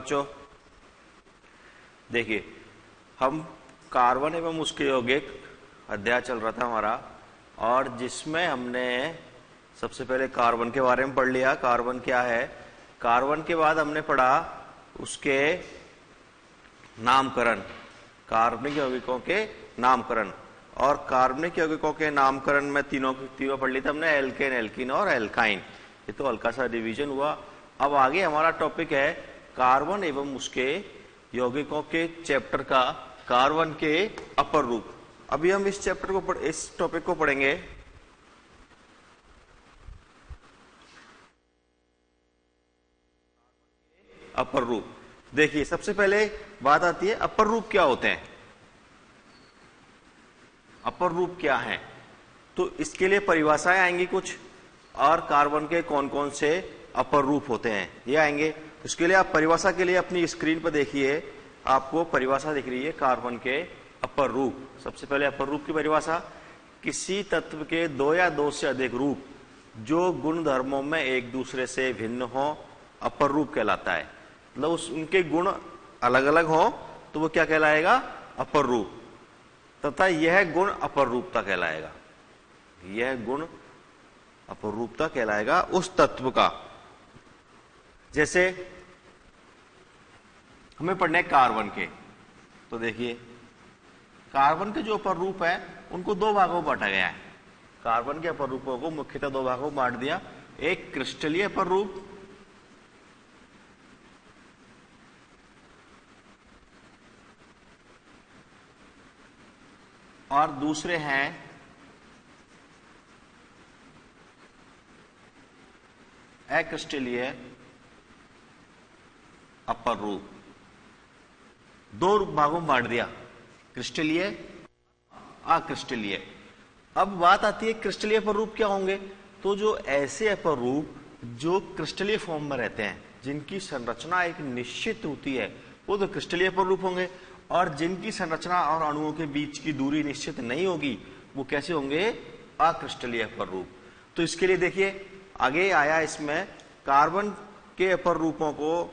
बच्चों? देखिए, हम कार्बन एवं उसके यौगिक अध्याय चल रहा था हमारा, और जिसमें हमने सबसे पहले कार्बन के बारे में पढ़ लिया। कार्बन क्या है, कार्बन के बाद हमने पढ़ा उसके नामकरण, कार्बनिक यौगिकों के नामकरण। और कार्बनिक यौगिकों के नामकरण में तीनों पढ़ ली थी हमने, एल्केन, एल्कीन और एल्काइन। ये तो हल्का सा रिवीजन हुआ। अब आगे हमारा टॉपिक है कार्बन एवं उसके यौगिकों के चैप्टर का कार्बन के अपर रूप। अभी हम इस चैप्टर को इस टॉपिक को पढ़ेंगे। अपर रूप। देखिए, सबसे पहले बात आती है अपर रूप क्या होते हैं, अपर रूप क्या है। तो इसके लिए परिभाषाएं आएंगी कुछ, और कार्बन के कौन कौन से अपर रूप होते हैं ये आएंगे। उसके लिए आप परिभाषा के लिए अपनी स्क्रीन पर देखिए, आपको परिभाषा दिख रही है कार्बन के अपर रूप। सबसे पहले अपर रूप की परिभाषा, किसी तत्व के दो या दो से अधिक रूप जो गुण धर्मों में एक दूसरे से भिन्न हो, अपर रूप कहलाता है। मतलब उनके गुण अलग अलग हो तो वो क्या कहलाएगा, अपर रूप, तथा यह गुण अपर रूपता कहलाएगा। यह गुण अपर रूपता कहलाएगा उस तत्व का। जैसे हमें पढ़ने कार्बन के, तो देखिए कार्बन के जो अपर रूप है उनको दो भागों में बांटा गया है। कार्बन के अपर रूपों को मुख्यतः दो भागों में बांट दिया, एक क्रिस्टलीय अपर रूप और दूसरे हैं अक्रिस्टलीय अपर रूप। दो भागों में बांट दिया, क्रिस्टलीय, अक्रिस्टलीय। अब बात आती है क्रिस्टलीय अपर रूप क्या होंगे। तो जो ऐसे अपर रूप जो क्रिस्टलीय फॉर्म में रहते हैं, जिनकी संरचना एक निश्चित होती है, वो तो क्रिस्टलीय अपर रूप होंगे। और जिनकी संरचना और अणुओं के बीच की दूरी निश्चित नहीं होगी, वो कैसे होंगे, अक्रिस्टलीय अपर रूप। तो इसके लिए देखिए आगे आया, इसमें कार्बन के अपर रूपों को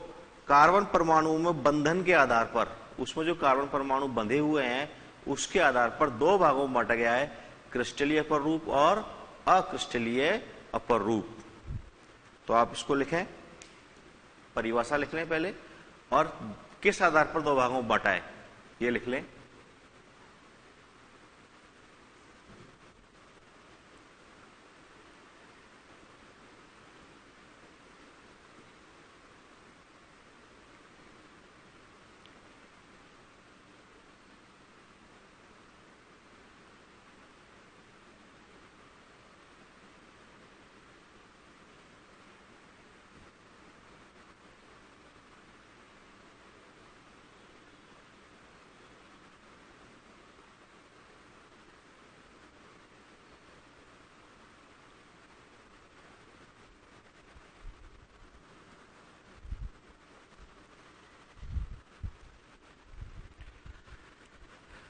कार्बन परमाणु में बंधन के आधार पर, उसमें जो कार्बन परमाणु बंधे हुए हैं उसके आधार पर दो भागों में बांटा गया है, क्रिस्टलीय अपर रूप और अक्रिस्टलीय अपर रूप। तो आप इसको लिखें, परिभाषा लिख लें पहले, और किस आधार पर दो भागों में बांटा है ये लिख लें।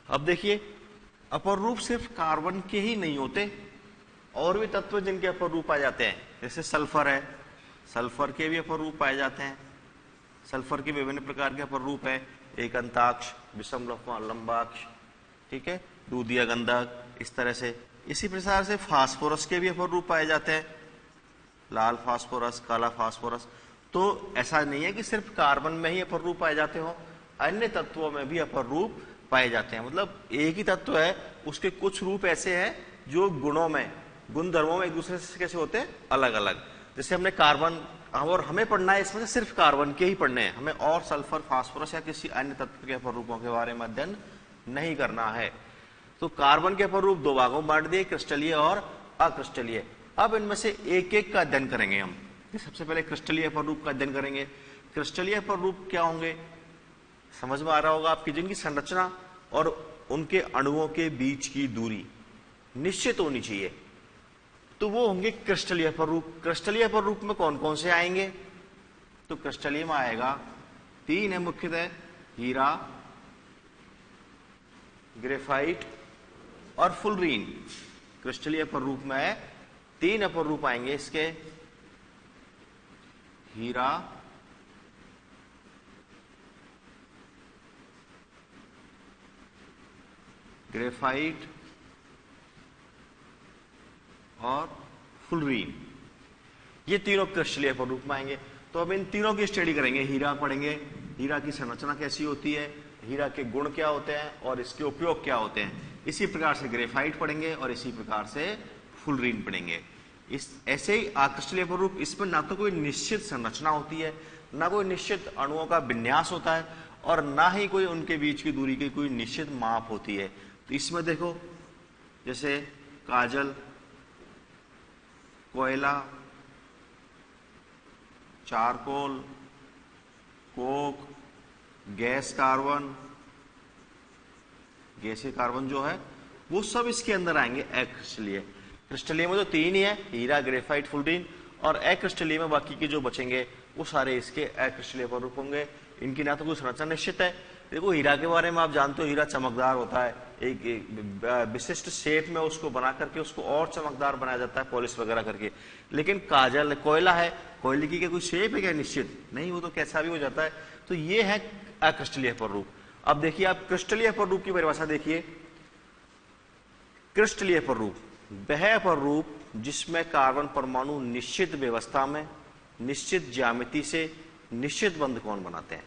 अब देखिए, अपर रूप सिर्फ कार्बन के ही नहीं होते, और भी तत्व जिनके अपर रूप पाए जाते हैं। जैसे सल्फर है, सल्फर के भी अपर रूप पाए जाते हैं। सल्फर के विभिन्न प्रकार के अपर रूप है, एकंताक्ष, विषम लंबाक्ष, ठीक है, दूधिया गंधक, इस तरह से। इसी प्रकार से फास्फोरस के भी अपर रूप पाए जाते हैं, लाल फास्फोरस, काला फास्फोरस। तो ऐसा नहीं है कि सिर्फ कार्बन में ही अपर रूप पाए जाते हो, अन्य तत्वों में भी अपर रूप पाए जाते हैं। मतलब एक ही तत्व है, उसके कुछ रूप ऐसे हैं जो गुणों में, गुण धर्मों में एक दूसरे से कैसे होते हैं, अलग अलग। जैसे हमने कार्बन, और हमें पढ़ना है इसमें से सिर्फ कार्बन के ही पढ़ने हैं, हमें और सल्फर, फास्फोरस या किसी अन्य तत्व के अपर रूपों के बारे में अध्ययन नहीं करना है। तो कार्बन के अपर रूप दो भागों में बांट दिए, क्रिस्टलीय और अक्रिस्टलीय। अब इनमें से एक एक का अध्ययन करेंगे हम। सबसे पहले क्रिस्टलीय अपर रूप का अध्ययन करेंगे। क्रिस्टलीय अपर रूप क्या होंगे, समझ में आ रहा होगा आपकी, जिनकी संरचना और उनके अणुओं के बीच की दूरी निश्चित होनी चाहिए, तो वो होंगे क्रिस्टलीय अपर रूप। क्रिस्टलीय अपर रूप में कौन कौन से आएंगे, तो क्रिस्टलीय में आएगा, तीन है मुख्यतः, हीरा, ग्रेफाइट और फुलरीन। क्रिस्टलीय अपर रूप में तीन अपर रूप आएंगे इसके, हीरा, ग्रेफाइट और फुलरीन, ये तीनों क्रिस्टलीय अपरूप में आएंगे। तो अब इन तीनों की स्टडी करेंगे। हीरा पढ़ेंगे, हीरा की संरचना कैसी होती है, हीरा के गुण क्या होते हैं और इसके उपयोग क्या होते हैं। इसी प्रकार से ग्रेफाइट पढ़ेंगे और इसी प्रकार से फुलरीन पढ़ेंगे। इस ऐसे ही आक्रिस्टलीय अपरूप, इसमें ना तो कोई निश्चित संरचना होती है, ना कोई निश्चित अणुओं का विन्यास होता है और ना ही कोई उनके बीच की दूरी की कोई निश्चित माप होती है। तो इसमें देखो, जैसे काजल, कोयला, चारकोल, कोक, गैस कार्बन, गैसीय कार्बन जो है वो सब इसके अंदर आएंगे अक्रिस्टलीय। क्रिस्टलीय में तो तीन ही है, हीरा, ग्रेफाइट, फुलरीन, और अक्रिस्टलीय में बाकी के जो बचेंगे वो सारे इसके अक्रिस्टलीय स्वरूप होंगे। इनकी ना तो कोई संरचना निश्चित है। देखो हीरा के बारे में आप जानते हो, हीरा चमकदार होता है, एक विशिष्ट शेप में उसको बना करके उसको और चमकदार बनाया जाता है पॉलिश वगैरह करके। लेकिन काजल, कोयला है, कोयले की क्या कोई शेप है क्या निश्चित? नहीं, वो तो कैसा भी हो जाता है। तो ये है अक्रिस्टलीय अपरूप। अब देखिए आप क्रिस्टलीय अपरूप की परिभाषा देखिए। क्रिस्टलीय अपरूप वह अपरूप जिसमें कार्बन परमाणु निश्चित व्यवस्था में, निश्चित ज्यामिति से निश्चित बंध कोण बनाते हैं।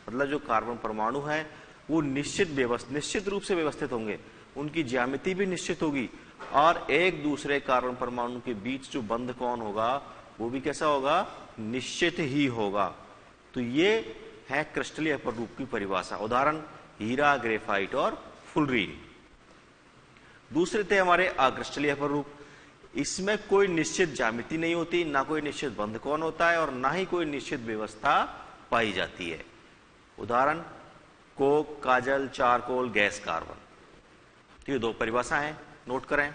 मतलब जो कार्बन परमाणु है वो निश्चित रूप से व्यवस्थित होंगे, उनकी ज्यामिति भी निश्चित होगी और एक दूसरे कार्बन परमाणु के बीच जो बंध कोण होगा वो भी कैसा होगा? निश्चित ही होगा। तो ये है क्रिस्टलीय अपरूप की परिभाषा। उदाहरण हीरा, ग्रेफाइट और फुलरीन। दूसरे थे हमारे अक्रिस्टलीय अपरूप। इसमें कोई निश्चित ज्यामिति नहीं होती, ना कोई निश्चित बंध कोण होता है और ना ही कोई निश्चित व्यवस्था पाई जाती है। उदाहरण कोक, काजल, चारकोल, गैस कार्बन। ये दो परिभाषा है, नोट करें।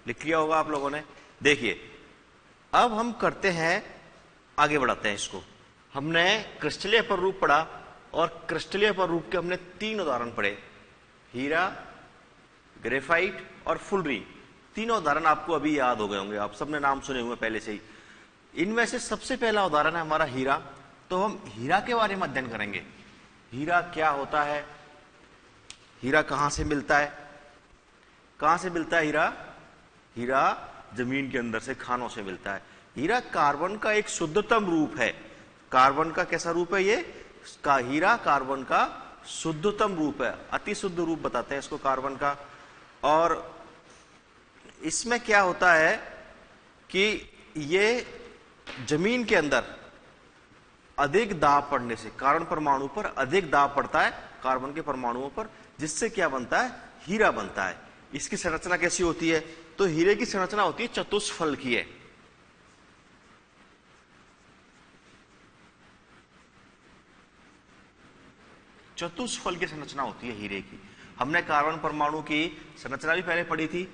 लिख लिया होगा आप लोगों ने। देखिए अब हम करते हैं, आगे बढ़ाते हैं इसको। हमने क्रिस्टलीय अपरूप पढ़ा और क्रिस्टलीय अपरूप के हमने तीन उदाहरण पढ़े, हीरा, ग्रेफाइट और फुलरीन। तीनों उदाहरण आपको अभी याद हो गए होंगे, आप सबने नाम सुने हुए पहले से ही। इनमें से सबसे पहला उदाहरण है हमारा हीरा। तो हम हीरा के बारे में अध्ययन करेंगे। हीरा क्या होता है, हीरा कहां से मिलता है? कहां से मिलता है हीरा? हीरा जमीन के अंदर से, खानों से मिलता है। हीरा कार्बन का एक शुद्धतम रूप है। कार्बन का कैसा रूप है ये? हीरा कार्बन का शुद्धतम रूप है, अति शुद्ध रूप बताते हैं इसको कार्बन का। और इसमें क्या होता है कि ये जमीन के अंदर अधिक दाब पड़ने से, कार्बन परमाणु पर अधिक दाब पड़ता है कार्बन के परमाणुओं पर, जिससे क्या बनता है? हीरा बनता है। इसकी संरचना कैसी होती है? तो हीरे की संरचना होती है चतुष्फलकीय है। चतुष्फल की संरचना होती है हीरे की। हमने कार्बन परमाणु की संरचना भी पहले पढ़ी थी,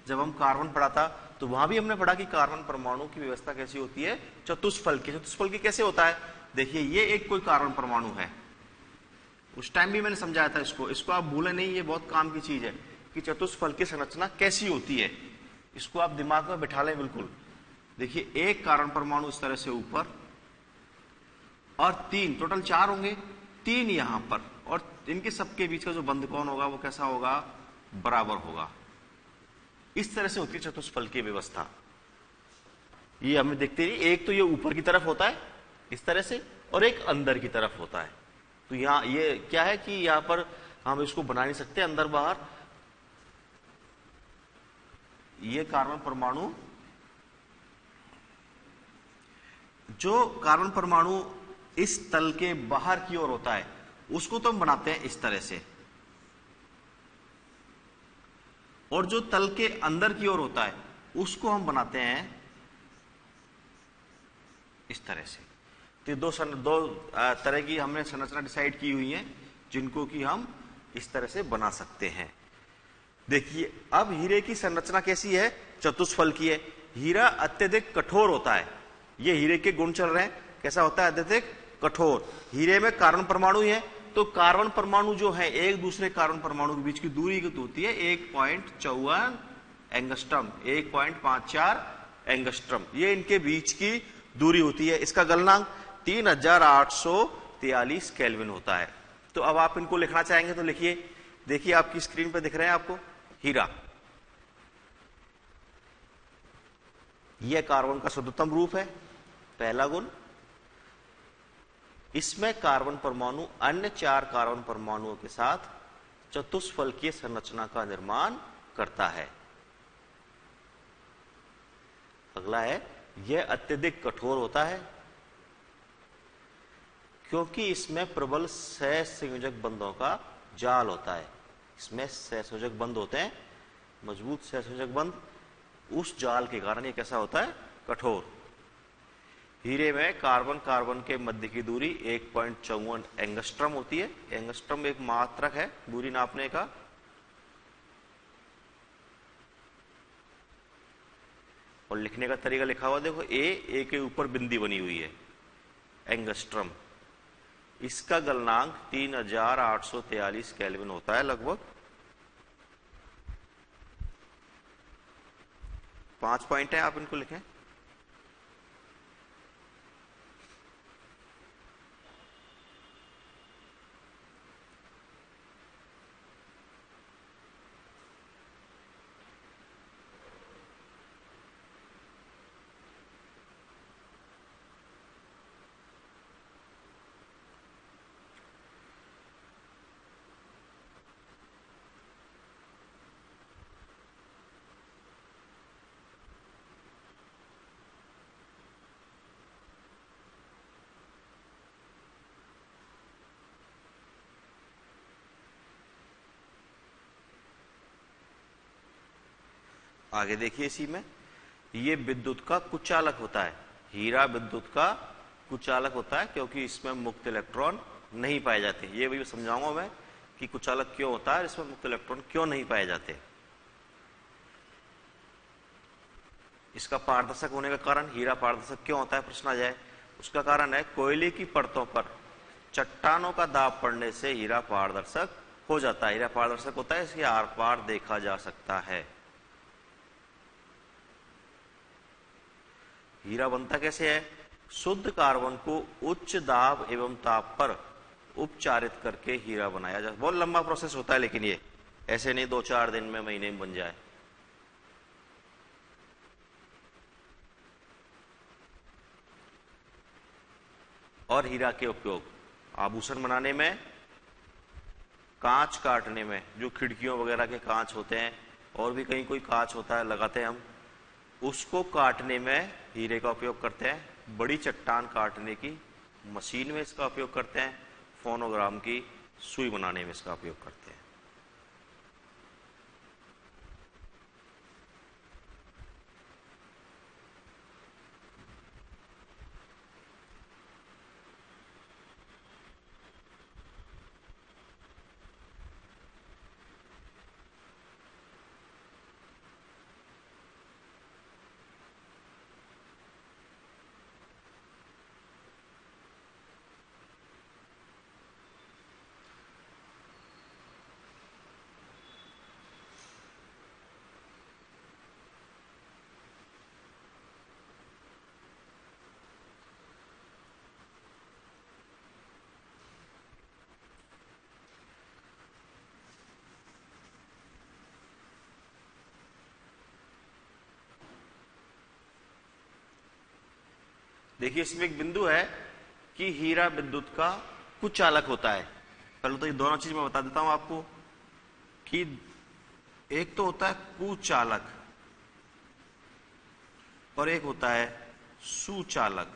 जब हम कार्बन पढ़ा था तो वहां भी हमने पढ़ा कि कार्बन परमाणु की व्यवस्था कैसी होती है? चतुष्फल की। चतुष्फल की कैसे होता है? देखिए ये एक कोई कार्बन परमाणु है, उस टाइम भी मैंने समझाया था इसको आप भूले नहीं, ये बहुत काम की चीज है कि चतुष्फल की संरचना कैसी होती है। इसको आप दिमाग में बिठा लें बिल्कुल। देखिए एक कार्बन परमाणु इस तरह से ऊपर और तीन, टोटल चार होंगे, तीन यहां पर, और इनके सबके बीच का जो बंध कोण होगा वो कैसा होगा? बराबर होगा। इस तरह से होती है चतुष्फल की व्यवस्था। ये हमें दिखते नहीं, एक तो ये ऊपर की तरफ होता है इस तरह से, और एक अंदर की तरफ होता है। तो यहां ये क्या है कि यहां पर हम इसको बना नहीं सकते अंदर बाहर। ये कार्बन परमाणु, जो कार्बन परमाणु इस तल के बाहर की ओर होता है उसको तो हम बनाते हैं इस तरह से, और जो तल के अंदर की ओर होता है उसको हम बनाते हैं इस तरह से। तो ये दो तरह की हमने संरचना डिसाइड की हुई है जिनको कि हम इस तरह से बना सकते हैं। देखिए अब हीरे की संरचना कैसी है, चतुष्फल की है। हीरा अत्यधिक कठोर होता है, ये हीरे के गुण चल रहे हैं, कैसा होता है, अत्यधिक कठोर। हीरे में कार्बन परमाणु है, तो कार्बन परमाणु जो है एक दूसरे कार्बन परमाणु के बीच की दूरी होती है 1.54 एंगस्ट्रम, 1.54 एंगस्ट्रम, ये इनके बीच की दूरी होती है। इसका गलनांक 3843 केल्विन होता है। तो अब आप इनको लिखना चाहेंगे तो लिखिए। देखिए आपकी स्क्रीन पर दिख रहे हैं आपको हीरा, यह कार्बन का शुद्धतम रूप है, पहला गुण। इसमें कार्बन परमाणु अन्य 4 कार्बन परमाणुओं के साथ चतुष्फलकीय संरचना का निर्माण करता है। अगला है, यह अत्यधिक कठोर होता है क्योंकि इसमें प्रबल सहसंयोजक बंधों का जाल होता है। इसमें सहसंयोजक बंध होते हैं, मजबूत सहसंयोजक बंध, उस जाल के कारण ये कैसा होता है, कठोर। हीरे में कार्बन कार्बन के मध्य की दूरी 1.54 एंगस्ट्रम होती है। एंगस्ट्रम एक मात्रक है दूरी नापने का। और लिखने का तरीका लिखा हुआ देखो, ए के ऊपर बिंदी बनी हुई है, एंगस्ट्रम। इसका गलनांक 3843 केल्विन होता है लगभग। 5 पॉइंट है, आप इनको लिखें। आगे देखिए, इसी में ये विद्युत का कुचालक होता है। हीरा विद्युत का कुचालक होता है क्योंकि इसमें मुक्त इलेक्ट्रॉन नहीं पाए जाते। ये भी समझाऊंगा मैं कि कुचालक क्यों होता है, इसमें मुक्त इलेक्ट्रॉन क्यों नहीं पाए जाते। इसका पारदर्शक होने का कारण, हीरा पारदर्शक क्यों होता है प्रश्न आ जाए, उसका कारण है कोयले की परतों पर चट्टानों का दाब पड़ने से हीरा पारदर्शक हो जाता है। हीरा पारदर्शक होता है, इसके आर पार देखा जा सकता है। हीरा बनता कैसे है, शुद्ध कार्बन को उच्च दाब एवं ताप पर उपचारित करके हीरा बनाया जाए। बहुत लंबा प्रोसेस होता है, लेकिन ये ऐसे नहीं 2-4 दिन में, महीने में बन जाए। और हीरा के उपयोग आभूषण बनाने में, कांच काटने में, जो खिड़कियों वगैरह के कांच होते हैं, और भी कहीं कोई कांच होता है लगाते हैं हम, उसको काटने में हीरे का उपयोग करते हैं। बड़ी चट्टान काटने की मशीन में इसका उपयोग करते हैं। फोनोग्राम की सुई बनाने में इसका उपयोग करते हैं। देखिए इसमें एक बिंदु है कि हीरा विद्युत का कुचालक होता है। पहले तो ये दोनों चीज मैं बता देता हूं आपको कि एक तो होता है कुचालक और एक होता है सुचालक।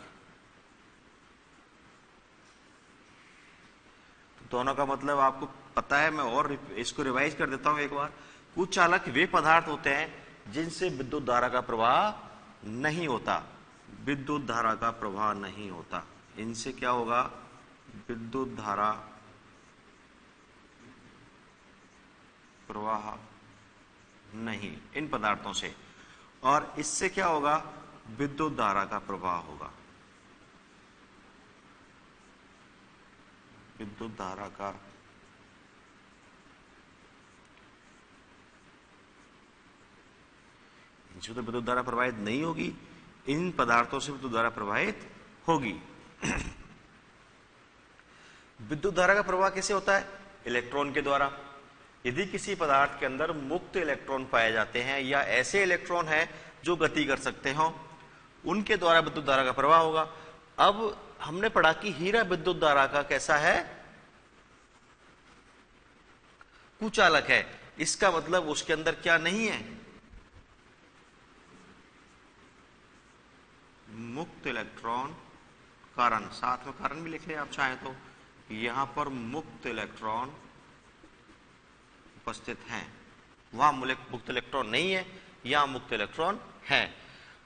तो दोनों का मतलब आपको पता है, मैं और इसको रिवाइज कर देता हूं एक बार। कुचालक वे पदार्थ होते हैं जिनसे विद्युत धारा का प्रवाह नहीं होता, विद्युत धारा का प्रवाह नहीं होता। इनसे क्या होगा? विद्युत धारा प्रवाह नहीं, इन पदार्थों से। और इससे क्या होगा? विद्युत धारा का प्रवाह होगा, विद्युत धारा का इनसे तो विद्युत धारा प्रवाहित नहीं होगी, इन पदार्थों से विद्युत धारा प्रवाहित होगी। विद्युत धारा का प्रवाह कैसे होता है? इलेक्ट्रॉन के द्वारा। यदि किसी पदार्थ के अंदर मुक्त इलेक्ट्रॉन पाए जाते हैं या ऐसे इलेक्ट्रॉन हैं जो गति कर सकते हो, उनके द्वारा विद्युत धारा का प्रवाह होगा। अब हमने पढ़ा कि हीरा विद्युत धारा का कैसा है? कुचालक है। इसका मतलब उसके अंदर क्या नहीं है? मुक्त इलेक्ट्रॉन कारण। साथ में कारण भी लिख लें आप चाहें तो। यहां पर मुक्त इलेक्ट्रॉन उपस्थित हैं, वहां मुक्त इलेक्ट्रॉन नहीं है, यहां मुक्त इलेक्ट्रॉन है।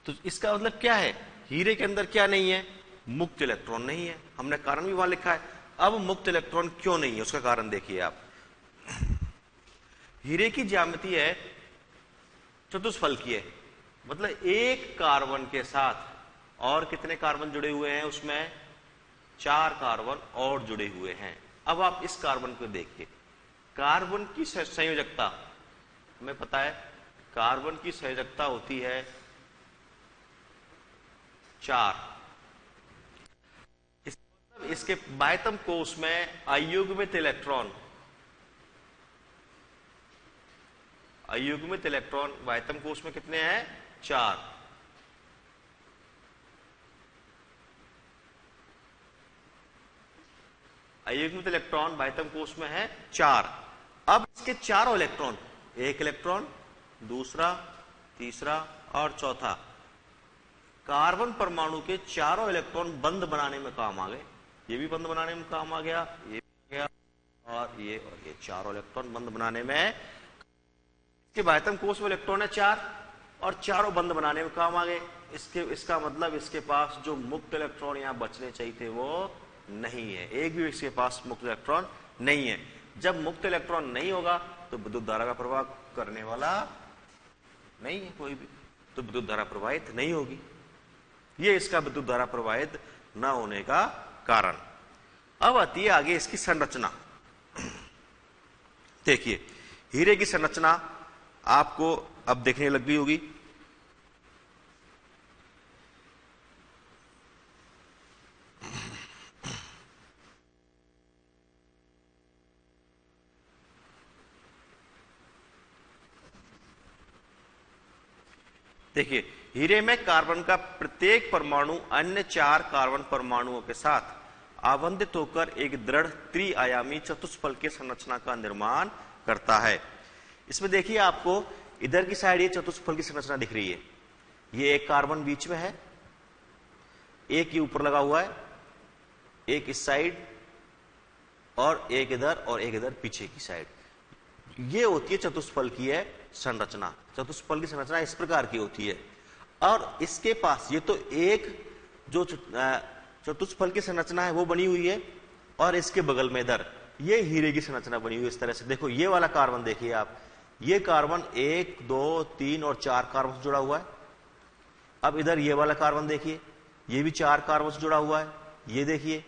तो इसका मतलब क्या है? हीरे के अंदर क्या नहीं है? मुक्त इलेक्ट्रॉन नहीं है। हमने कारण भी वहां लिखा है। अब मुक्त इलेक्ट्रॉन क्यों नहीं है उसका कारण देखिए आप। हीरे की ज्यामिति है चतुष्फलकीय, मतलब एक कार्बन के साथ और कितने कार्बन जुड़े हुए हैं? उसमें 4 कार्बन और जुड़े हुए हैं। अब आप इस कार्बन को देखिए, कार्बन की संयोजकता हमें पता है, कार्बन की संयोजकता होती है 4। इसके बाह्यतम कोश में अयुग्मित इलेक्ट्रॉन, अयुग्मित इलेक्ट्रॉन बाह्यतम कोश में कितने हैं? 4। अयुग्मित इलेक्ट्रॉन बाह्यतम कोश में है 4। अब इसके चारों इलेक्ट्रॉन, एक इलेक्ट्रॉन, दूसरा, तीसरा और चौथा, कार्बन परमाणु के चारों इलेक्ट्रॉन बंद बनाने में काम आ गए। ये भी बंद बनाने में काम आ गया, ये भी गया, और ये चारों इलेक्ट्रॉन बंद बनाने में। इसके बाह्यतम कोश में इलेक्ट्रॉन है 4 और चारों बंद बनाने में काम आ गए। इसका मतलब इसके पास जो मुक्त इलेक्ट्रॉन यहां बचने चाहिए थे वो नहीं है, एक भी इसके पास मुक्त इलेक्ट्रॉन नहीं है। जब मुक्त इलेक्ट्रॉन नहीं होगा तो विद्युत धारा का प्रवाह करने वाला नहीं है कोई भी, तो विद्युत धारा प्रवाहित नहीं होगी। ये इसका विद्युत धारा प्रवाहित न होने का कारण। अब आती है आगे इसकी संरचना। देखिए हीरे की संरचना आपको अब देखने लग गई होगी। देखिए हीरे में कार्बन का प्रत्येक परमाणु अन्य 4 कार्बन परमाणुओं के साथ आवंधित होकर एक दृढ़ त्रिआयामी चतुष्फलकीय संरचना का निर्माण करता है। इसमें देखिए आपको इधर की साइड ये चतुष्फलकीय संरचना दिख रही है। ये एक कार्बन बीच में है, एक ये ऊपर लगा हुआ है, एक इस साइड और एक इधर और एक इधर पीछे की साइड। ये होती है चतुष्फलकीय संरचना। चतुष्फलकीय संरचना इस प्रकार की होती है। और इसके पास ये तो एक जो चतुष्फलकीय संरचना है वो बनी हुई है, और इसके बगल में इधर ये हीरे की संरचना बनी हुई है इस तरह से। देखो ये वाला कार्बन देखिए आप, ये कार्बन 1 2 3 और 4 कार्बन से जुड़ा हुआ है। अब इधर ये वाला कार्बन देखिए, ये भी 4 कार्बन से जुड़ा हुआ है। ये देखिए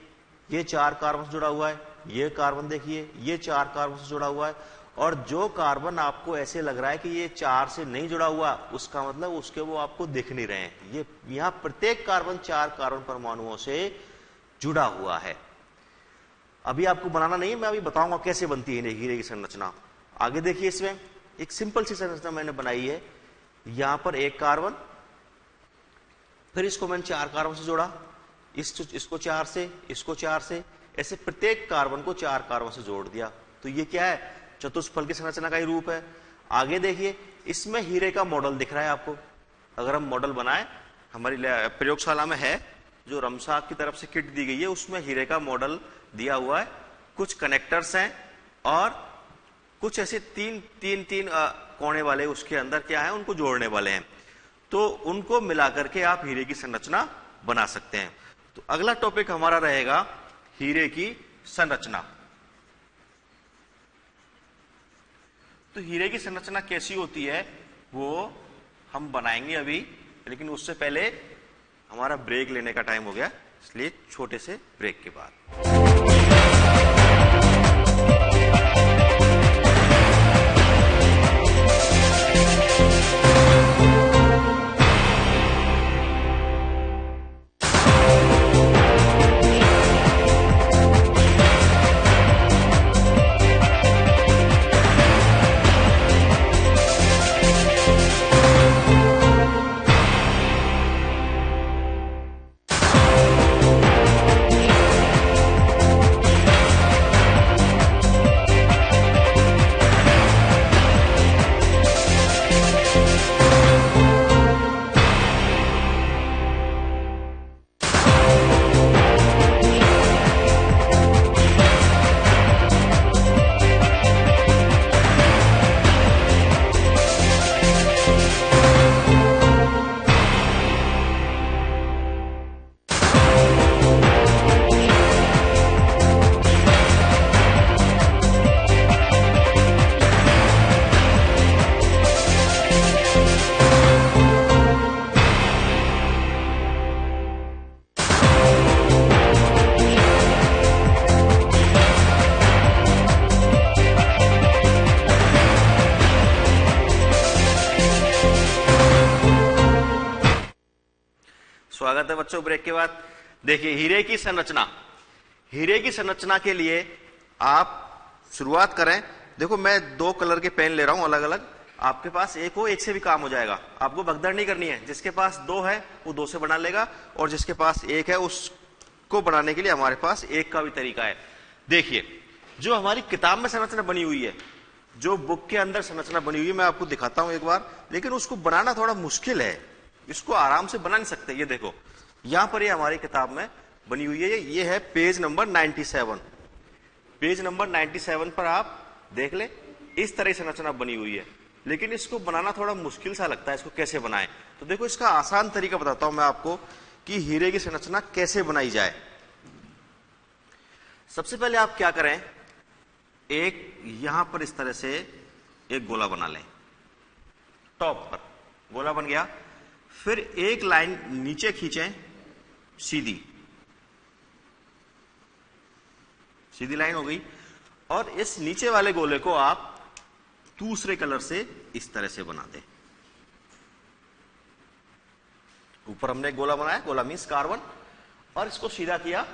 ये 4 कार्बन से जुड़ा हुआ है। ये कार्बन देखिए ये 4 कार्बन से जुड़ा हुआ है। और जो कार्बन आपको ऐसे लग रहा है कि ये 4 से नहीं जुड़ा हुआ, उसका मतलब उसके वो आपको दिख नहीं रहे हैं। ये यहां प्रत्येक कार्बन 4 कार्बन परमाणुओं से जुड़ा हुआ है। अभी आपको बनाना नहीं है, मैं अभी बताऊंगा कैसे बनती है हीरे की संरचना। आगे देखिए इसमें एक सिंपल सी संरचना मैंने बनाई है। यहां पर एक कार्बन, फिर इसको मैंने 4 कार्बन से जोड़ा, इसको 4 से, इसको 4 से, ऐसे प्रत्येक कार्बन को 4 कार्बन से जोड़ दिया। तो ये क्या है, चतुष्फल की संरचना का ही रूप है। आगे देखिए, इसमें हीरे का मॉडल दिख रहा है आपको। अगर हम मॉडल बनाए, हमारी प्रयोगशाला में है, जो रमसाक की तरफ से किट दी गई है, उसमें हीरे का मॉडल दिया हुआ है। कुछ कनेक्टर्स हैं और कुछ ऐसे तीन कोने वाले उसके अंदर क्या है, उनको जोड़ने वाले हैं। तो उनको मिलाकर के आप हीरे की संरचना बना सकते हैं। तो अगला टॉपिक हमारा रहेगा हीरे की संरचना। तो हीरे की संरचना कैसी होती है वो हम बनाएंगे अभी, लेकिन उससे पहले हमारा ब्रेक लेने का टाइम हो गया, इसलिए छोटे से ब्रेक के बाद स्वागत है बच्चों ब्रेक के बाद। देखिए हीरे की संरचना, हीरे की संरचना के लिए आप शुरुआत करें। देखो मैं 2 कलर के पेन ले रहा हूं अलग अलग, आपके पास एक हो, एक से भी काम हो जाएगा, आपको भगदड़ नहीं करनी है। जिसके पास 2 है वो 2 से बना लेगा, और जिसके पास 1 है उसको बनाने के लिए हमारे पास 1 का भी तरीका है। देखिए जो हमारी किताब में संरचना बनी हुई है, जो बुक के अंदर संरचना बनी हुई है, मैं आपको दिखाता हूं एक बार, लेकिन उसको बनाना थोड़ा मुश्किल है, इसको आराम से बना नहीं सकते। ये देखो यहां पर ये हमारी किताब में बनी हुई है, ये है पेज नंबर 97। पेज नंबर 97 पर आप देख ले, इस तरह संरचना बनी हुई है, लेकिन इसको बनाना थोड़ा मुश्किल सा लगता है, इसको कैसे बनाएं। तो देखो इसका आसान तरीका बताता हूं मैं आपको कि हीरे की संरचना कैसे बनाई जाए। सबसे पहले आप क्या करें, एक यहां पर इस तरह से एक गोला बना लें, टॉप पर गोला बन गया। फिर एक लाइन नीचे खींचें, सीधी लाइन हो गई, और इस नीचे वाले गोले को आप दूसरे कलर से इस तरह से बना दें। ऊपर हमने एक गोला बनाया, गोला मींस कार्बन, और इसको सीधा किया।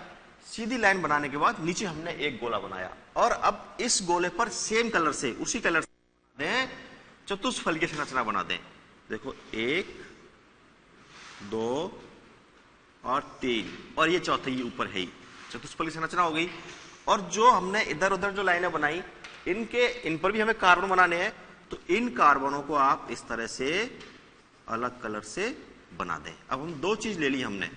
सीधी लाइन बनाने के बाद नीचे हमने एक गोला बनाया, और अब इस गोले पर सेम कलर से, उसी कलर से बना दें, चतुष्फल की संरचना बना दें। देखो 1 2 और 3, और ये चौथी ऊपर है ही, चतुष्फल की संरचना हो गई। और जो हमने इधर उधर जो लाइनें बनाई, इन पर भी हमें कार्बन बनाने हैं, तो इन कार्बनों को आप इस तरह से अलग कलर से बना दें। अब हम 2 चीज ले ली हमने,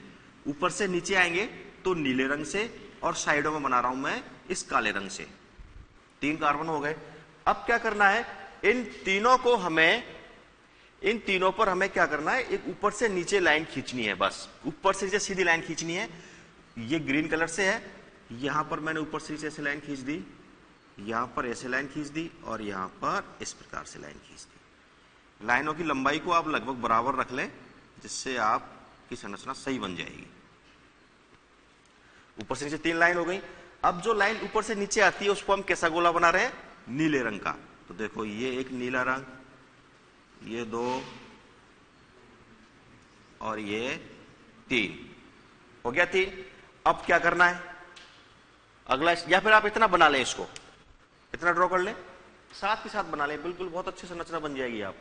ऊपर से नीचे आएंगे तो नीले रंग से, और साइडों में बना रहा हूं मैं इस काले रंग से। 3 कार्बन हो गए। अब क्या करना है, इन तीनों पर हमें क्या करना है, एक ऊपर से नीचे लाइन खींचनी है, बस ऊपर से नीचे सीधी लाइन खींचनी है। ये ग्रीन कलर से है, यहां पर मैंने ऊपर से नीचे ऐसे लाइन खींच दी, यहां पर ऐसे लाइन खींच दी, और यहां पर इस प्रकार से लाइन खींच दी। लाइनों की लंबाई को आप लगभग बराबर रख लें, जिससे आपकी संरचना सही बन जाएगी। ऊपर से नीचे 3 लाइन हो गई। अब जो लाइन ऊपर से नीचे आती है उसको हम कैसा गोला बना रहे हैं, नीले रंग का। तो देखो ये एक नीला रंग, ये 2 और ये 3 हो गया 3। अब क्या करना है अगला, या फिर आप इतना बना लें, इसको इतना ड्रॉ कर लें, साथ के साथ बना लें, बिल्कुल बहुत अच्छी संरचना बन जाएगी। आप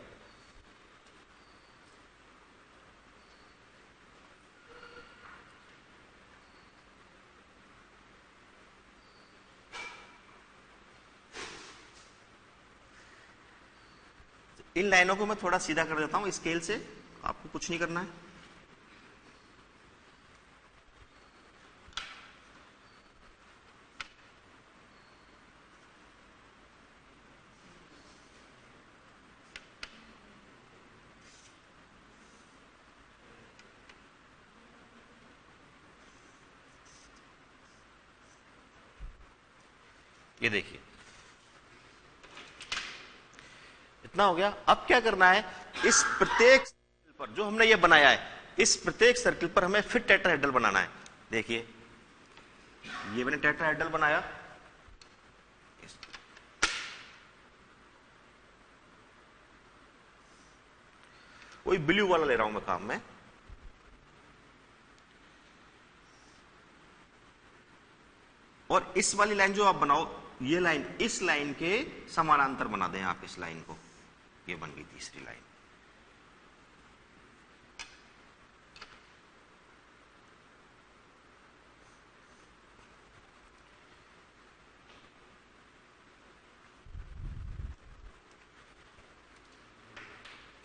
इन लाइनों को मैं थोड़ा सीधा कर देता हूं स्केल से, आपको कुछ नहीं करना है। ये देखिए इतना हो गया। अब क्या करना है, इस प्रत्येक सर्कल पर जो हमने ये बनाया है, इस प्रत्येक सर्कल पर हमें फिर टेट्राहेड्रल बनाना है। देखिए ये मैंने टेट्राहेड्रल बनाया, वही ब्लू वाला ले रहा हूं मैं काम में। और इस वाली लाइन जो आप बनाओ, ये लाइन इस लाइन के समानांतर बना दें आप इस लाइन को। ये बन गई तीसरी लाइन।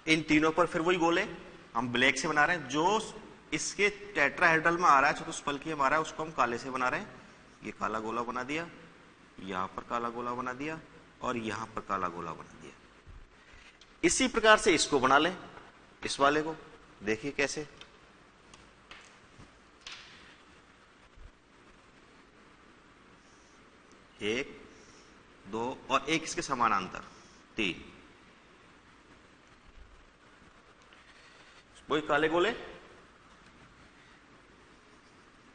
इन तीनों पर फिर वही गोले हम ब्लैक से बना रहे हैं। जो इसके टेट्राहेड्रल में आ रहा है, चतुष्फलकीय में आ रहा है, उसको हम काले से बना रहे हैं। ये काला गोला बना दिया, यहां पर काला गोला बना दिया, और यहां पर काला गोला बना दिया। इसी प्रकार से इसको बना लें, इस वाले को। देखिए कैसे, एक दो और एक इसके समानांतर, तीन। वही काले गोले,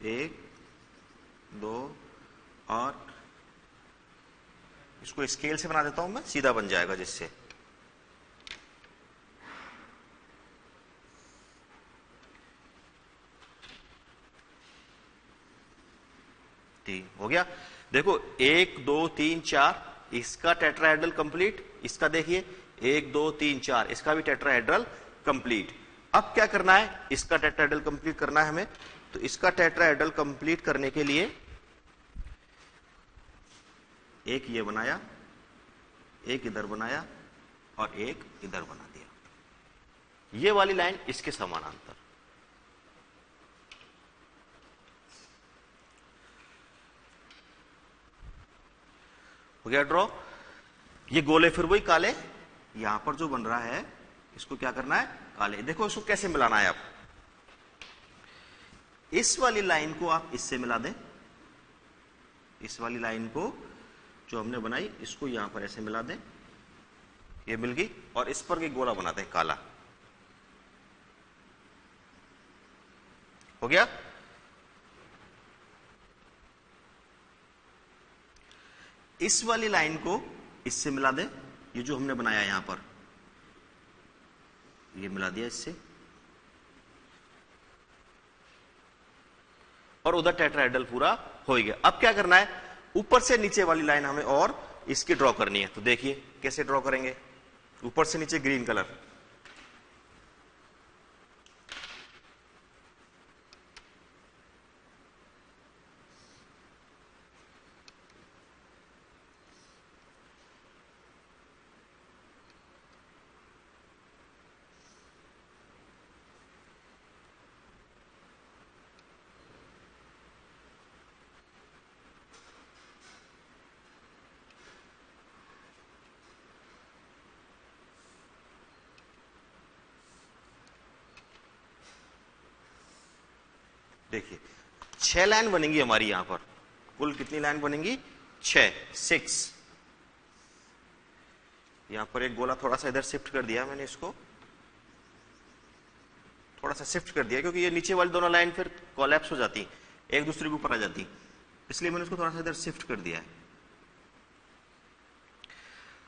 एक दो, और इसको स्केल से बना देता हूं मैं, सीधा बन जाएगा जिससे। तीन हो गया। देखो एक दो तीन चार, इसका टेट्राहेड्रल कंप्लीट। इसका देखिए एक दो तीन चार, इसका भी टेट्राहेड्रल कंप्लीट। अब क्या करना है, इसका टेट्राहेड्रल कंप्लीट करना है हमें। तो इसका टेट्राहेड्रल कंप्लीट करने के लिए एक ये बनाया, एक इधर बनाया, और एक इधर बना दिया। ये वाली लाइन इसके समानांतर। हो गया ड्रॉ। ये गोले फिर वही काले, यहां पर जो बन रहा है इसको क्या करना है, काले। देखो इसको कैसे मिलाना है। आप इस वाली लाइन को आप इससे मिला दें, इस वाली लाइन को जो हमने बनाई इसको यहां पर ऐसे मिला दें, ये मिल गई। और इस पर एक गोला बनाते हैं काला। हो गया। इस वाली लाइन को इससे मिला दें, ये जो हमने बनाया यहां पर, ये मिला दिया इससे। और उधर टेट्राहेड्रल पूरा हो गया। अब क्या करना है, ऊपर से नीचे वाली लाइन हमें और इसकी ड्रॉ करनी है। तो देखिए कैसे ड्रॉ करेंगे। ऊपर से नीचे ग्रीन कलर, देखिए 6 लाइन बनेंगी हमारी यहां पर। कुल कितनी लाइन बनेंगी, 6। यहां पर एक गोला थोड़ा सा इधर शिफ्ट कर दिया मैंने, इसको थोड़ा सा शिफ्ट कर दिया क्योंकि ये नीचे वाली दोनों लाइन फिर कोलैप्स हो जाती, एक दूसरे के ऊपर आ जाती, इसलिए मैंने उसको थोड़ा सा इधर शिफ्ट कर दिया है।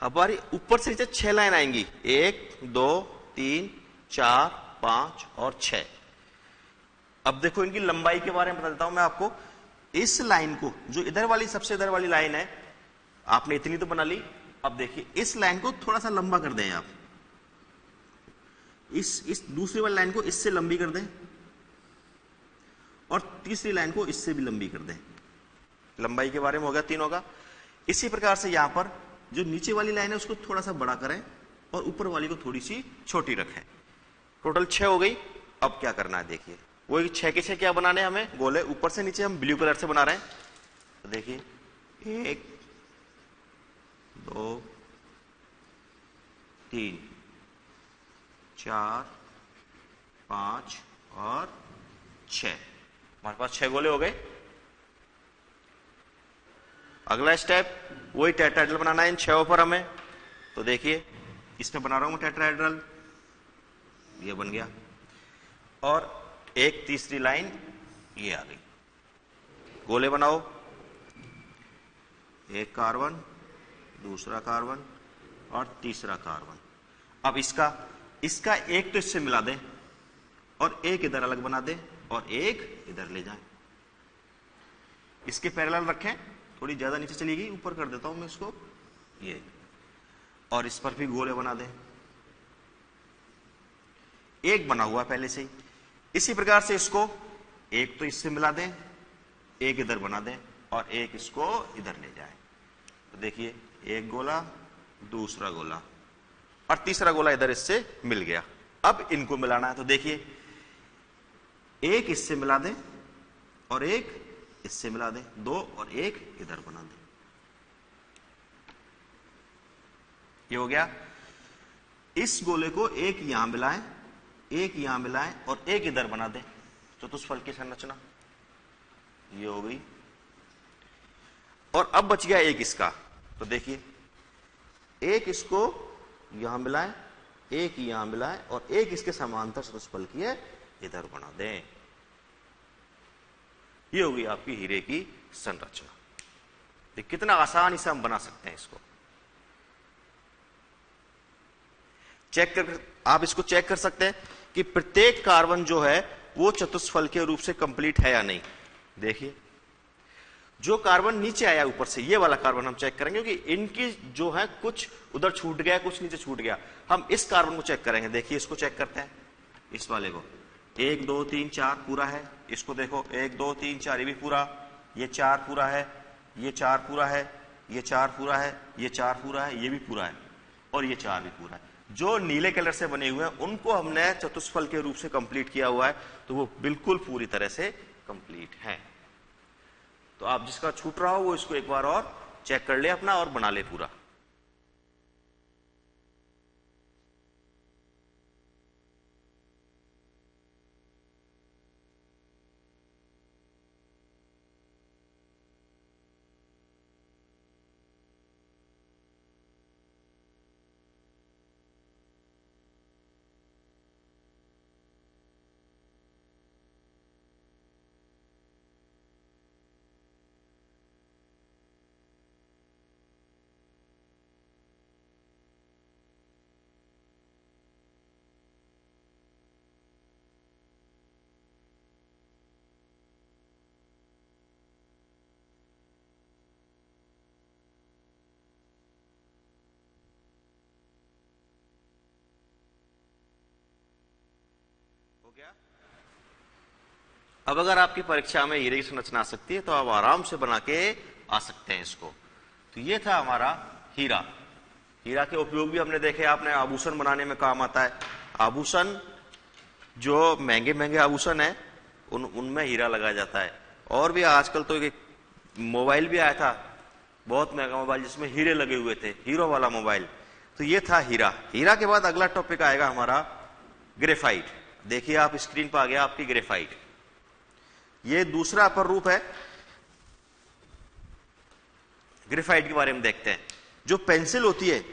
हमारी ऊपर से नीचे 6 लाइन आएंगी, 1 2 3 4 5 और 6। अब देखो इनकी लंबाई के बारे में बता देता हूं मैं आपको। इस लाइन को, जो इधर वाली सबसे इधर वाली लाइन है, आपने इतनी तो बना ली। अब देखिए इस लाइन को थोड़ा सा लंबा कर दें आप, इस दूसरी वाली लाइन को इससे लंबी कर दें, और तीसरी लाइन को इससे भी लंबी कर दें। लंबाई के बारे में हो गया, 3 होगा। इसी प्रकार से यहां पर जो नीचे वाली लाइन है उसको थोड़ा सा बड़ा करें, और ऊपर वाली को थोड़ी सी छोटी रखें। टोटल 6 हो गई। अब क्या करना है देखिए, वही 6 के 6 क्या बनाने हैं हमें गोले, ऊपर से नीचे हम ब्लू कलर से बना रहे हैं। तो देखिए 1 2 3 4 5 और 6, हमारे पास 6 गोले हो गए। अगला स्टेप वही टेट्राहेड्रल बनाना है इन 6 पर हमें। तो देखिए इसमें बना रहा हूं मैं टेट्राहेड्रल, ये बन गया। और एक तीसरी लाइन ये आ गई। गोले बनाओ, एक कार्बन, दूसरा कार्बन और तीसरा कार्बन। अब इसका एक तो इससे मिला दें और एक इधर अलग बना दें और एक इधर ले जाएं। इसके पैरेलल रखें, थोड़ी ज्यादा नीचे चली गई, ऊपर कर देता हूं मैं इसको, ये। और इस पर भी गोले बना दें, एक बना हुआ पहले से ही। इसी प्रकार से इसको एक तो इससे मिला दें, एक इधर बना दें और एक इसको इधर ले जाएं। तो देखिए एक गोला, दूसरा गोला और तीसरा गोला इधर इससे मिल गया। अब इनको मिलाना है। तो देखिए एक इससे मिला दें और एक इससे मिला दें, 2 और 1 इधर बना दें। ये हो गया। इस गोले को एक यहां मिलाएं, एक यहां मिलाएं और एक इधर बना दें, चतुष्फलक की संरचना ये हो गई। और अब बच गया एक इसका। तो देखिए एक इसको यहां मिलाएं, एक यहां मिलाएं और एक इसके समांतर चतुष्फलकीय इधर बना दें। ये होगी आपकी हीरे की संरचना। तो कितना आसानी से हम बना सकते हैं इसको। चेक कर, आप इसको चेक कर सकते हैं कि प्रत्येक कार्बन जो है वो चतुष्फलकीय रूप से कंप्लीट है या नहीं। देखिए जो कार्बन नीचे आया ऊपर से, ये वाला कार्बन हम चेक करेंगे क्योंकि इनकी जो है कुछ उधर छूट गया, कुछ नीचे छूट गया। हम इस कार्बन को चेक करेंगे। देखिए इसको चेक करते हैं, इस वाले को 1 2 3 4 पूरा है। इसको देखो 1 2 3 4 ये भी पूरा, ये 4 पूरा है, ये 4 पूरा है, ये 4 पूरा है, ये 4 पूरा है, ये भी पूरा है और ये 4 भी पूरा है। जो नीले कलर से बने हुए हैं उनको हमने चतुष्फल के रूप से कंप्लीट किया हुआ है, तो वो बिल्कुल पूरी तरह से कंप्लीट है। तो आप जिसका छूट रहा हो वो इसको एक बार और चेक कर ले अपना और बना ले पूरा। अब अगर आपकी परीक्षा में हीरे की संरचना आ सकती है तो आप आराम से बना के आ सकते हैं इसको। तो ये था हमारा हीरा। हीरा के उपयोग भी हमने देखे, आपने आभूषण बनाने में काम आता है। आभूषण जो महंगे महंगे आभूषण है उनमें हीरा लगाया जाता है। और भी आजकल तो एक मोबाइल भी आया था, बहुत महंगा मोबाइल जिसमें हीरे लगे हुए थे, हीरो वाला मोबाइल। तो ये था हीरा। हीरा के बाद अगला टॉपिक आएगा हमारा ग्रेफाइट। देखिए आप स्क्रीन पर आ गया आपकी ग्रेफाइट। ये दूसरा अपर रूप है। ग्रेफाइट के बारे में देखते हैं। जो पेंसिल होती है,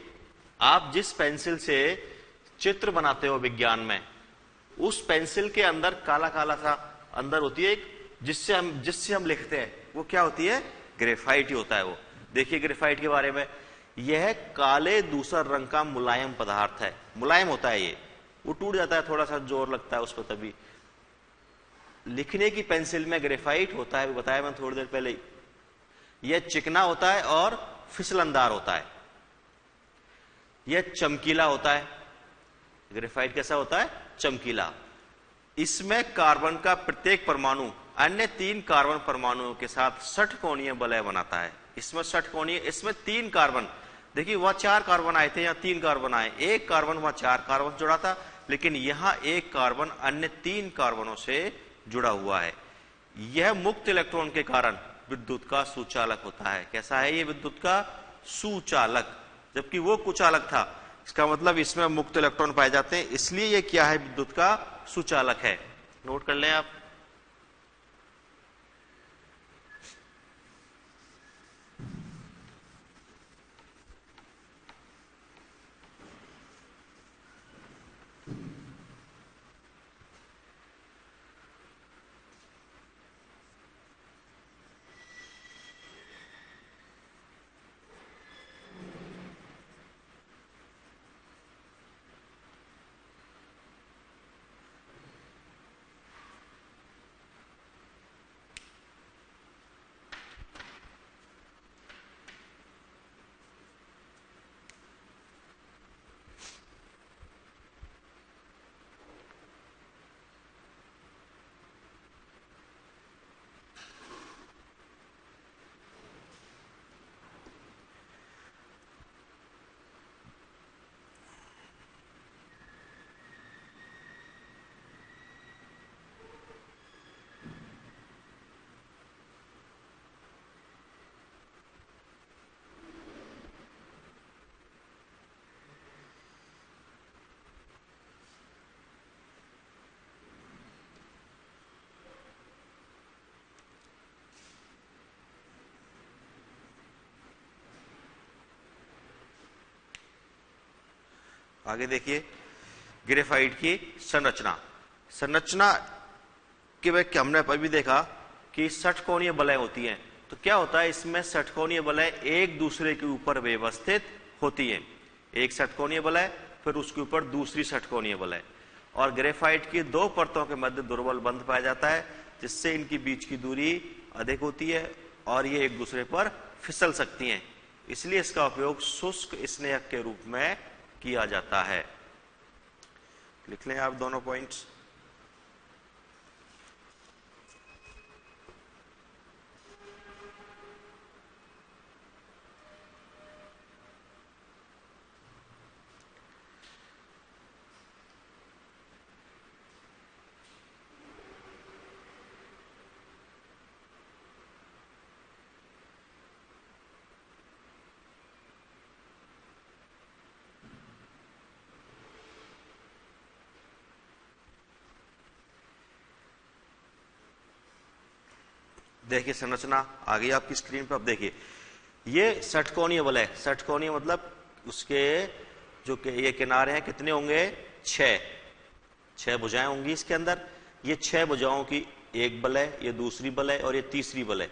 आप जिस पेंसिल से चित्र बनाते हो विज्ञान में, उस पेंसिल के अंदर काला काला सा अंदर होती है एक, जिससे हम लिखते हैं, वो क्या होती है? ग्रेफाइट ही होता है वो। देखिए ग्रेफाइट के बारे में, यह काले दूसर रंग का मुलायम पदार्थ है। मुलायम होता है ये, वो टूट जाता है, थोड़ा सा जोर लगता है उस पर तभी। लिखने की पेंसिल में ग्रेफाइट होता है, बताया मैंने थोड़ी देर पहले। यह चिकना होता है और फिसलनदार होता है। यह चमकीला होता है। ग्रेफाइट कैसा होता है? चमकीला। इसमें कार्बन का प्रत्येक परमाणु अन्य 3 कार्बन परमाणुओं के साथ षटकोणीय वलय बनाता है। इसमें षटकोणीय, इसमें 3 कार्बन देखिए वहां 4 कार्बन आए थे, यहाँ 3 कार्बन आए, एक कार्बन वहां 4 कार्बन जुड़ा था, लेकिन यहां एक कार्बन अन्य 3 कार्बनों से जुड़ा हुआ है। यह मुक्त इलेक्ट्रॉन के कारण विद्युत का सुचालक होता है। कैसा है ये विद्युत का सुचालक, जबकि वो कुचालक था। इसका मतलब इसमें मुक्त इलेक्ट्रॉन पाए जाते हैं, इसलिए ये क्या है, विद्युत का सुचालक है। नोट कर लें आप। आगे देखिए ग्रेफाइट की संरचना। संरचना के वे हमने अभी देखा कि षटकोणीय बलय होती हैं। तो क्या होता है, इसमें षटकोणीय बलय एक दूसरे के ऊपर व्यवस्थित होती है। एक षटकोणीय बलय, फिर उसके ऊपर दूसरी षटकोणीय बलय, और ग्रेफाइट की 2 परतों के मध्य दुर्बल बंध पाया जाता है, जिससे इनकी बीच की दूरी अधिक होती है और ये एक दूसरे पर फिसल सकती हैं। इसलिए इसका उपयोग शुष्क स्नेहक के रूप में किया जाता है। लिख लें आप दोनों पॉइंट्स। देखिए संरचना आ गई आपकी स्क्रीन पर। अब देखिए ये षटकोणीय बलय, षटकोणीय मतलब उसके जो ये किनारे हैं कितने होंगे, 6 भुजाएं होंगी इसके अंदर। ये 6 भुजाओं की एक बलय, ये दूसरी बलय और ये तीसरी बलय।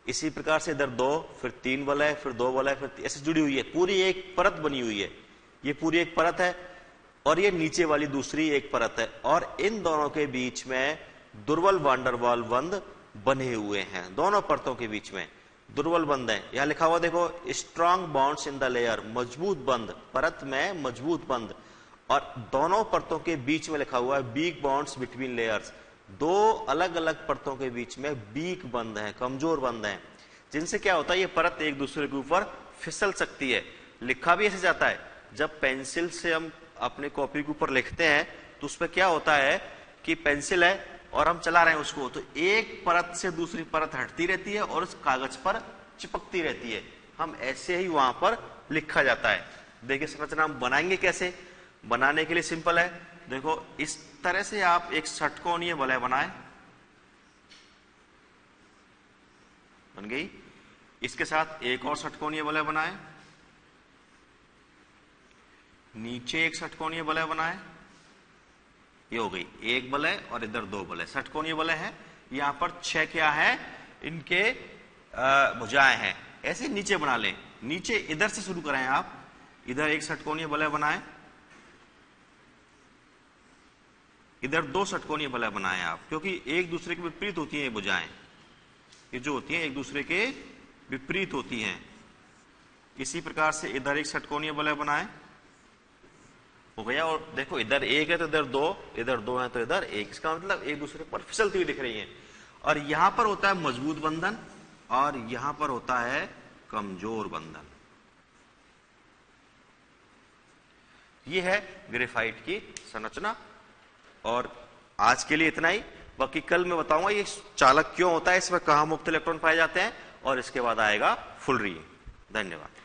इसी प्रकार से इधर 2, फिर 3 बलय, फिर 2 बलय, फिर ऐसे जुड़ी हुई है, पूरी एक परत बनी हुई है। ये पूरी एक परत है और ये नीचे वाली दूसरी एक परत है, और इन दोनों के बीच में दुर्बल वान डेर वाल्स बंध बने हुए हैं। दोनों परतों के बीच में दुर्बल बंध है। यहां लिखा हुआ देखो, strong bonds in the layer, मजबूत बंध, परत में मजबूत बंध। और दोनों परतों के बीच में लिखा हुआ है वीक बॉन्ड्स बिटवीन लेयर्स, 2 अलग अलग परतों के बीच में वीक बंध है, कमजोर बंध है, जिनसे क्या होता है, ये परत एक दूसरे के ऊपर फिसल सकती है। लिखा भी ऐसे जाता है, जब पेंसिल से हम अपने कॉपी के ऊपर लिखते हैं तो उस पर क्या होता है कि पेंसिल है और हम चला रहे हैं उसको, तो एक परत से दूसरी परत हटती रहती है और उस कागज पर चिपकती रहती है। हम ऐसे ही वहां पर लिखा जाता है। देखिए संरचना हम बनाएंगे कैसे, बनाने के लिए सिंपल है। देखो इस तरह से आप एक षटकोणीय बलय बनाए, बन गई। इसके साथ एक और षटकोणीय बलय बनाए, नीचे एक षटकोणीय बलय बनाए, ये हो गई एक बलय और इधर 2 बलय, षटकोणीय बलय है। यहां पर 6 क्या है, इनके भुजाएं हैं। ऐसे नीचे बना लें, नीचे इधर से शुरू करें आप, इधर एक षटकोणीय बलय बनाएं, इधर 2 षटकोणीय बलय बनाएं आप, क्योंकि एक दूसरे के विपरीत होती हैं ये भुजाएं, ये जो होती हैं एक दूसरे के विपरीत होती हैं। इसी प्रकार से इधर एक षटकोणीय बलय बनाएं, हो गया। और देखो इधर 1 है तो इधर 2, इधर 2 है तो इधर 1, इसका मतलब एक दूसरे पर फिसलती हुई दिख रही है। और यहां पर होता है मजबूत बंधन और यहां पर होता है कमजोर बंधन। ये है ग्रेफाइट की संरचना। और आज के लिए इतना ही, बाकी कल मैं बताऊंगा ये चालक क्यों होता है, इसमें कहां मुक्त इलेक्ट्रॉन पाए जाते हैं, और इसके बाद आएगा फुलरी। धन्यवाद।